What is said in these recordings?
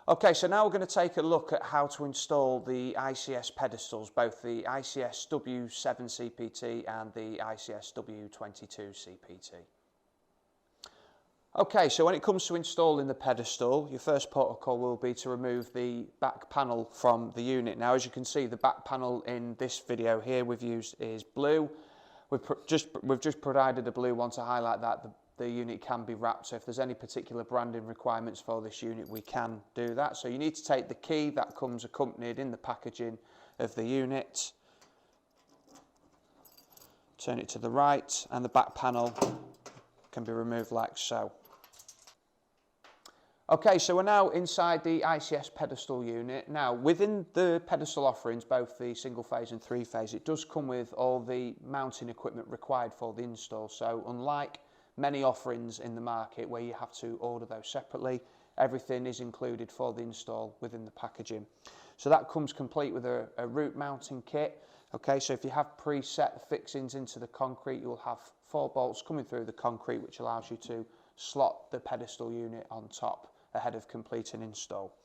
Okay, so now we're going to take a look at how to install the ICS pedestals, both the ICSW7CPT and the ICSW22CPT. Okay, so when it comes to installing the pedestal, your first protocol will be to remove the back panel from the unit. Now, as you can see, the back panel in this video here we've used is blue. We've just provided a blue one to highlight that the unit can be wrapped, so if there's any particular branding requirements for this unit, we can do that. So you need to take the key that comes accompanied in the packaging of the unit, turn it to the right, and the back panel can be removed like so. Okay, so we're now inside the ICS pedestal unit. Now, within the pedestal offerings, both the single phase and three phase, it does come with all the mounting equipment required for the install. So unlike many offerings in the market where you have to order those separately, everything is included for the install within the packaging. So that comes complete with a root mounting kit. Okay, so if you have preset fixings into the concrete, you'll have 4 bolts coming through the concrete, which allows you to slot the pedestal unit on top ahead of completing install.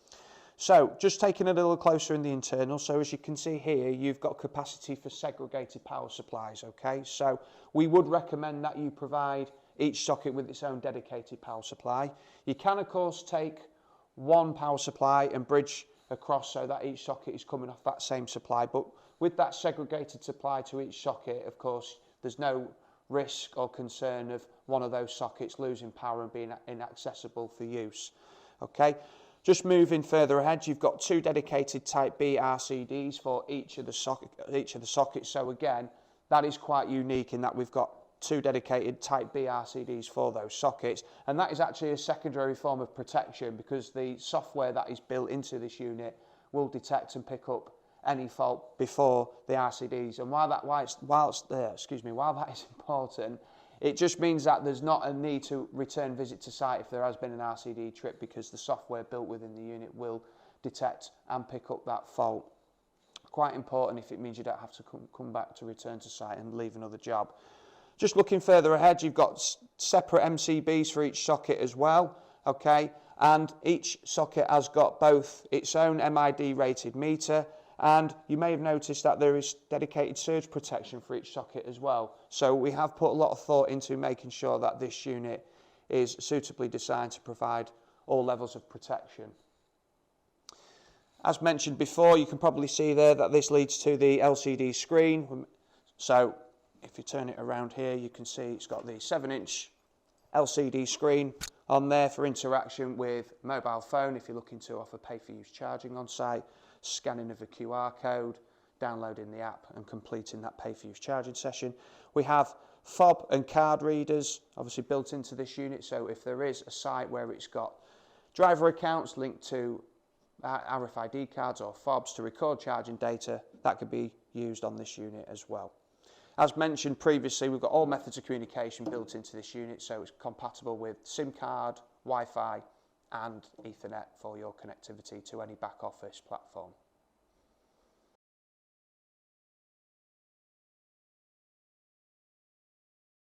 So just taking a little closer in the internal, so as you can see here, you've got capacity for segregated power supplies. Okay, so we would recommend that you provide each socket with its own dedicated power supply. You can of course take one power supply and bridge across so that each socket is coming off that same supply, but with that segregated supply to each socket, of course, there's no risk or concern of one of those sockets losing power and being inaccessible for use. Okay, just moving further ahead, you've got 2 dedicated Type B RCDs for each of the sockets. So again, that is quite unique in that we've got 2 dedicated Type B RCDs for those sockets, and that is actually a secondary form of protection because the software that is built into this unit will detect and pick up any fault before the RCDs. And while that is important, it just means that there's not a need to return visit to site if there has been an RCD trip, because the software built within the unit will detect and pick up that fault. Quite important if it means you don't have to come back to return to site and leave another job. Just looking further ahead, you've got separate MCBs for each socket as well, okay, and each socket has got both its own MID rated meter, and you may have noticed that there is dedicated surge protection for each socket as well. So we have put a lot of thought into making sure that this unit is suitably designed to provide all levels of protection. As mentioned before, you can probably see there that this leads to the LCD screen. So if you turn it around here, you can see it's got the 7-inch LCD screen on there for interaction with mobile phone if you're looking to offer pay-for-use charging on site, scanning of a QR code, downloading the app and completing that pay-for-use charging session. We have fob and card readers obviously built into this unit, so if there is a site where it's got driver accounts linked to RFID cards or fobs to record charging data, that could be used on this unit as well. As mentioned previously, we've got all methods of communication built into this unit, so it's compatible with SIM card, Wi-Fi and Ethernet for your connectivity to any back office platform.